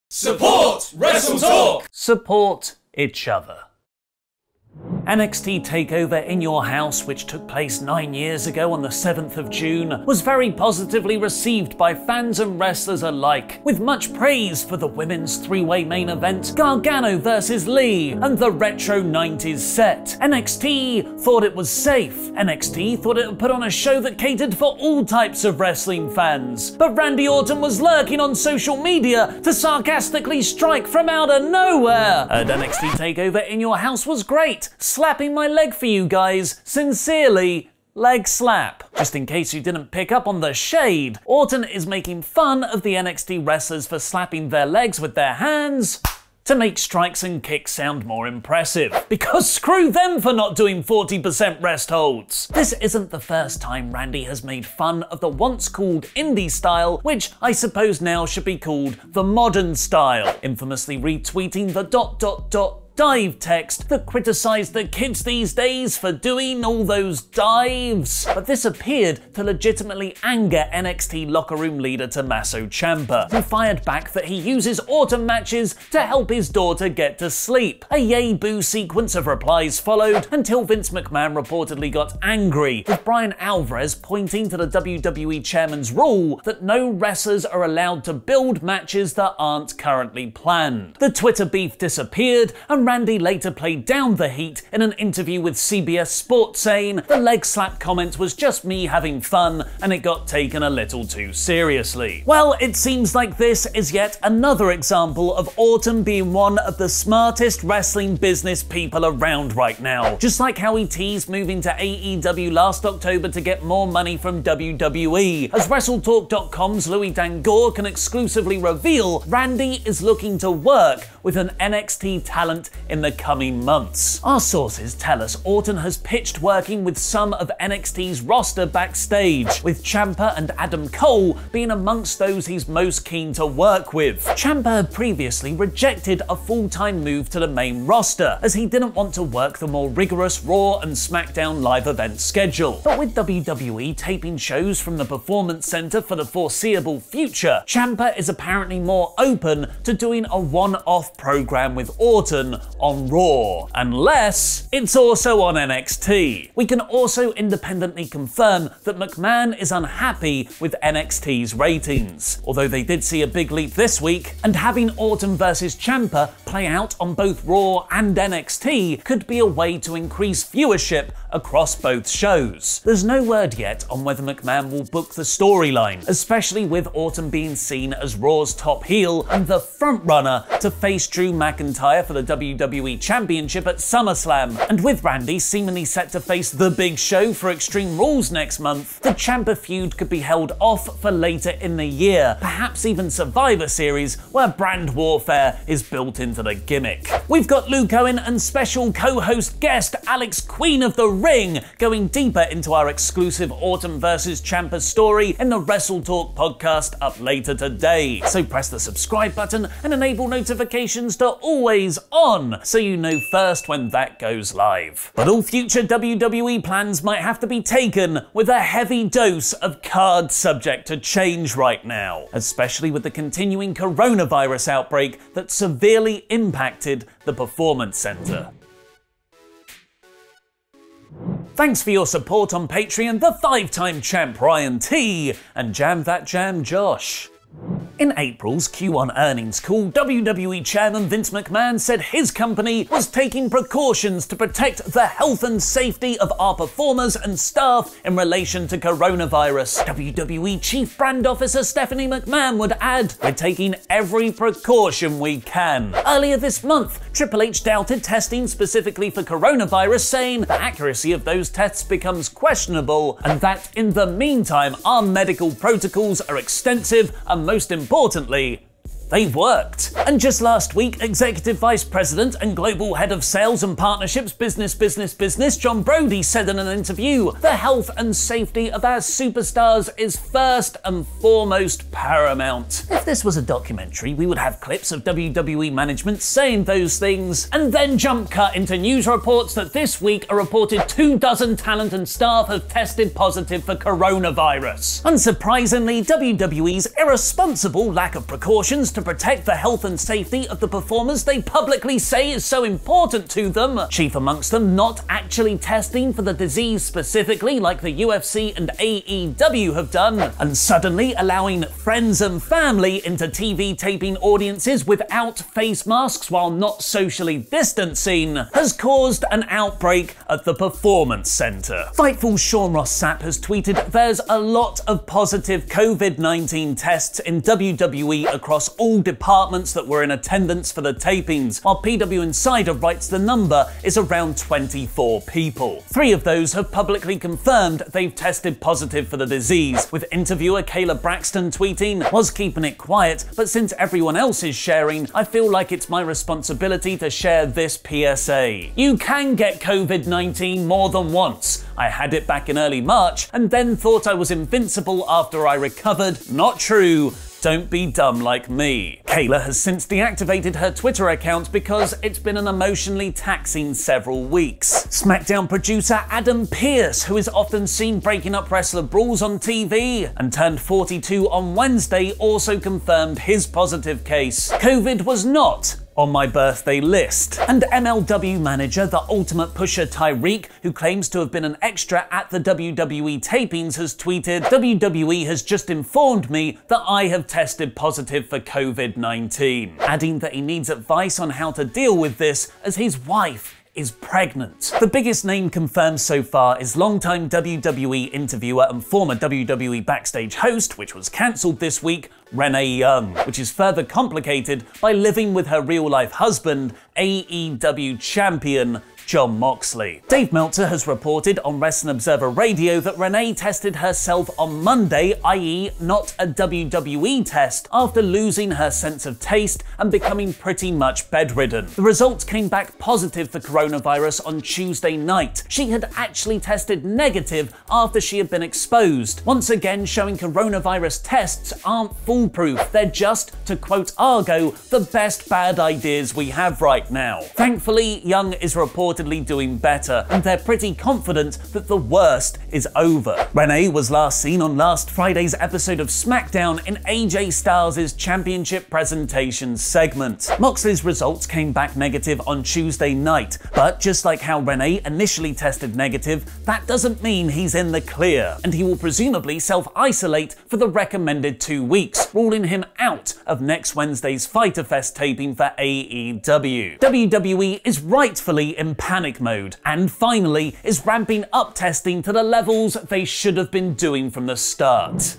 Support WrestleTalk! Support each other. NXT Takeover In Your House, which took place 9 years ago on the 7th of June, was very positively received by fans and wrestlers alike, with much praise for the women's three-way main event, Gargano vs. Lee, and the retro 90s set. NXT thought it was safe. NXT thought it would put on a show that catered for all types of wrestling fans. But Randy Orton was lurking on social media to sarcastically strike from out of nowhere. And NXT Takeover In Your House was great. Slapping my leg for you guys. Sincerely, Leg Slap. Just in case you didn't pick up on the shade, Orton is making fun of the NXT wrestlers for slapping their legs with their hands to make strikes and kicks sound more impressive. Because screw them for not doing 40% rest holds. This isn't the first time Randy has made fun of the once called indie style, which I suppose now should be called the modern style, infamously retweeting the ... dive text that criticised the kids these days for doing all those dives. But this appeared to legitimately anger NXT locker room leader Tommaso Ciampa, who fired back that he uses Orton matches to help his daughter get to sleep. A yay boo sequence of replies followed until Vince McMahon reportedly got angry, with Brian Alvarez pointing to the WWE chairman's rule that no wrestlers are allowed to build matches that aren't currently planned. The Twitter beef disappeared, and Randy later played down the heat in an interview with CBS Sports, saying the leg slap comment was just me having fun and it got taken a little too seriously. Well, it seems like this is yet another example of Orton being one of the smartest wrestling business people around right now. Just like how he teased moving to AEW last October to get more money from WWE. As WrestleTalk.com's Louis Dangoor can exclusively reveal, Randy is looking to work with an NXT talent in the coming months. Our sources tell us Orton has pitched working with some of NXT's roster backstage, with Ciampa and Adam Cole being amongst those he's most keen to work with. Ciampa had previously rejected a full-time move to the main roster, as he didn't want to work the more rigorous Raw and SmackDown live event schedule. But with WWE taping shows from the Performance Center for the foreseeable future, Ciampa is apparently more open to doing a one-off program with Orton on Raw, unless it's also on NXT. We can also independently confirm that McMahon is unhappy with NXT's ratings, although they did see a big leap this week, and having Orton vs. Ciampa play out on both Raw and NXT could be a way to increase viewership across both shows. There's no word yet on whether McMahon will book the storyline, especially with Orton being seen as Raw's top heel and the frontrunner to face Drew McIntyre for the WWE Championship at SummerSlam. And with Randy seemingly set to face The Big Show for Extreme Rules next month, the Ciampa feud could be held off for later in the year, perhaps even Survivor Series, where brand warfare is built into the gimmick. We've got Luke Owen and special co-host guest Alex Queen of the Ring going deeper into our exclusive Orton vs. Ciampa story in the WrestleTalk podcast up later today. So press the subscribe button and enable notifications to always on, so you know first when that goes live. But all future WWE plans might have to be taken with a heavy dose of card subject to change right now, especially with the continuing coronavirus outbreak that severely impacted the Performance Center. Thanks for your support on Patreon, the 5-time champ Ryan T and Jam That Jam Josh. In April's Q1 earnings call, WWE Chairman Vince McMahon said his company was taking precautions to protect the health and safety of our performers and staff in relation to coronavirus. WWE Chief Brand Officer Stephanie McMahon would add, "We're taking every precaution we can." Earlier this month, Triple H doubted testing specifically for coronavirus, saying the accuracy of those tests becomes questionable and that in the meantime our medical protocols are extensive and most importantly, they've worked. And just last week, Executive Vice President and Global Head of Sales and Partnerships Business John Brody said in an interview, "The health and safety of our superstars is first and foremost paramount." If this was a documentary, we would have clips of WWE management saying those things, and then jump cut into news reports that this week a reported 24 talent and staff have tested positive for coronavirus. Unsurprisingly, WWE's irresponsible lack of precautions to protect the health and safety of the performers they publicly say is so important to them, chief amongst them not actually testing for the disease specifically like the UFC and AEW have done, and suddenly allowing friends and family into TV taping audiences without face masks while not socially distancing, has caused an outbreak at the Performance Center. Fightful's Sean Ross Sapp has tweeted, "There's a lot of positive COVID-19 tests in WWE across all departments that were in attendance for the tapings," while PW Insider writes the number is around 24 people. 3 of those have publicly confirmed they've tested positive for the disease, with interviewer Kayla Braxton tweeting, "Was keeping it quiet, but since everyone else is sharing, I feel like it's my responsibility to share this PSA. You can get COVID-19 more than once. I had it back in early March and then thought I was invincible after I recovered. Not true. Don't be dumb like me." Kayla has since deactivated her Twitter account because it's been an emotionally taxing several weeks. SmackDown producer Adam Pearce, who is often seen breaking up wrestler brawls on TV and turned 42 on Wednesday, also confirmed his positive case. "COVID was not on my birthday list." And MLW manager The Ultimate Pusher Tyreek, who claims to have been an extra at the WWE tapings, has tweeted, "WWE has just informed me that I have tested positive for COVID-19, adding that he needs advice on how to deal with this as his wife is pregnant." The biggest name confirmed so far is longtime WWE interviewer and former WWE backstage host, which was cancelled this week, Renee Young, which is further complicated by living with her real-life husband, AEW champion Jon Moxley. Dave Meltzer has reported on Wrestling Observer Radio that Renee tested herself on Monday, i.e. not a WWE test, after losing her sense of taste and becoming pretty much bedridden. The results came back positive for coronavirus on Tuesday night. She had actually tested negative after she had been exposed, once again showing coronavirus tests aren't foolproof. They're just, to quote Argo, the best bad ideas we have right now. Thankfully, Young is reportedly doing better, and they're pretty confident that the worst is over. Renee was last seen on last Friday's episode of SmackDown in AJ Styles' championship presentation segment. Moxley's results came back negative on Tuesday night, but just like how Renee initially tested negative, that doesn't mean he's in the clear, and he will presumably self-isolate for the recommended 2 weeks, ruling him out of next Wednesday's Fyter Fest taping for AEW. WWE is rightfully in panic mode, and finally is ramping up testing to the levels they should have been doing from the start.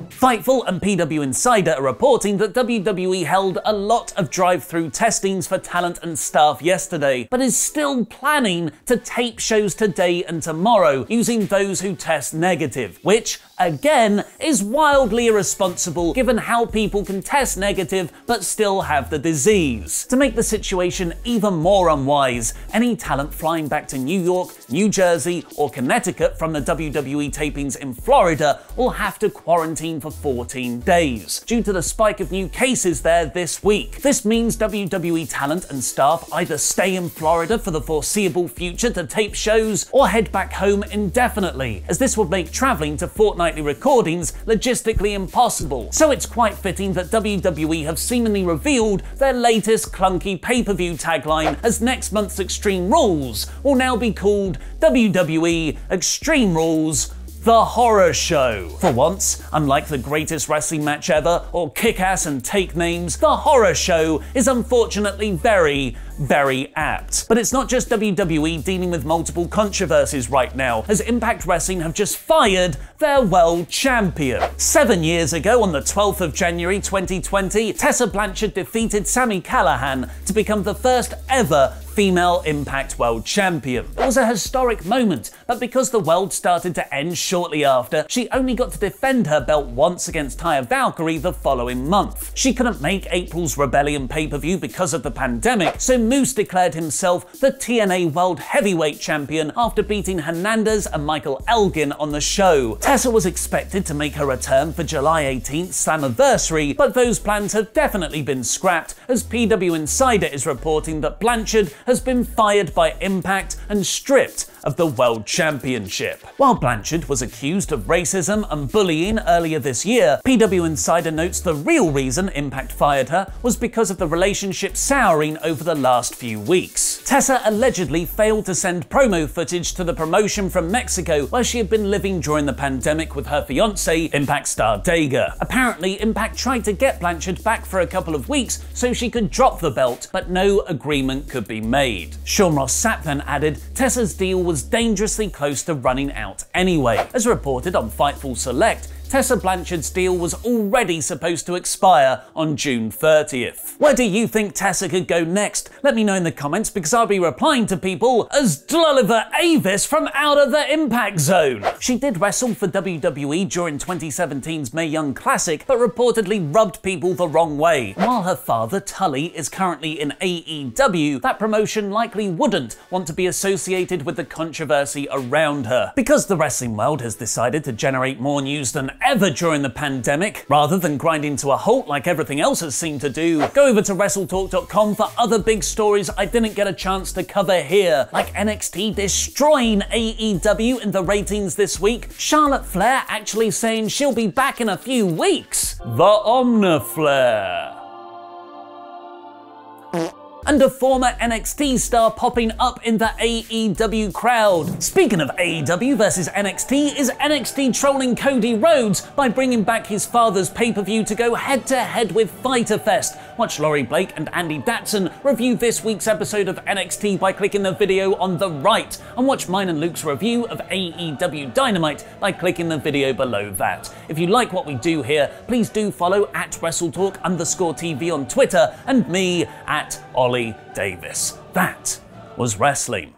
Fightful and PW Insider are reporting that WWE held a lot of drive-through testings for talent and staff yesterday, but is still planning to tape shows today and tomorrow using those who test negative, which, again, is wildly irresponsible given how people can test negative but still have the disease. To make the situation even more unwise, any talent flying back to New York, New Jersey, or Connecticut from the WWE tapings in Florida will have to quarantine for 14 days, due to the spike of new cases there this week. This means WWE talent and staff either stay in Florida for the foreseeable future to tape shows or head back home indefinitely, as this would make traveling to fortnightly recordings logistically impossible. So it's quite fitting that WWE have seemingly revealed their latest clunky pay-per-view tagline, as next month's Extreme Rules will now be called WWE Extreme Rules The Horror Show. For once, unlike the greatest wrestling match ever or Kick-Ass and Take Names, The Horror Show is unfortunately very, very apt. But it's not just WWE dealing with multiple controversies right now, as Impact Wrestling have just fired their world champion. 7 years ago, on the 12th of January 2020, Tessa Blanchard defeated Sami Callihan to become the first ever female Impact World Champion. It was a historic moment, but because the world started to end shortly after, she only got to defend her belt once against Taya Valkyrie the following month. She couldn't make April's Rebellion pay-per-view because of the pandemic, so Moose declared himself the TNA World Heavyweight Champion after beating Hernandez and Michael Elgin on the show. Tessa was expected to make her return for July 18th Slammiversary, but those plans have definitely been scrapped, as PW Insider is reporting that Blanchard has been fired by Impact and stripped of the World Championship. While Blanchard was accused of racism and bullying earlier this year, PW Insider notes the real reason Impact fired her was because of the relationship souring over the last few weeks. Tessa allegedly failed to send promo footage to the promotion from Mexico where she had been living during the pandemic with her fiance, Impact star Dega. Apparently, Impact tried to get Blanchard back for a couple of weeks so she could drop the belt, but no agreement could be made. Sean Ross Sapp then added, Tessa's deal was dangerously close to running out anyway. As reported on Fightful Select, Tessa Blanchard's deal was already supposed to expire on June 30th. Where do you think Tessa could go next? Let me know in the comments because I'll be replying to people as Dulliver Avis from out of the Impact Zone. She did wrestle for WWE during 2017's Mae Young Classic, but reportedly rubbed people the wrong way. While her father, Tully, is currently in AEW, that promotion likely wouldn't want to be associated with the controversy around her. Because the wrestling world has decided to generate more news than ever during the pandemic, rather than grinding to a halt like everything else has seemed to do, go over to WrestleTalk.com for other big stories I didn't get a chance to cover here, like NXT destroying AEW in the ratings this week, Charlotte Flair actually saying she'll be back in a few weeks, the Omniflair, and a former NXT star popping up in the AEW crowd. Speaking of AEW versus NXT, is NXT trolling Cody Rhodes by bringing back his father's pay-per-view to go head-to-head with Fyter Fest? Watch Laurie Blake and Andy Datson review this week's episode of NXT by clicking the video on the right, and watch mine and Luke's review of AEW Dynamite by clicking the video below that. If you like what we do here, please do follow at WrestleTalk_TV on Twitter and me at Ollie Davis. That was wrestling.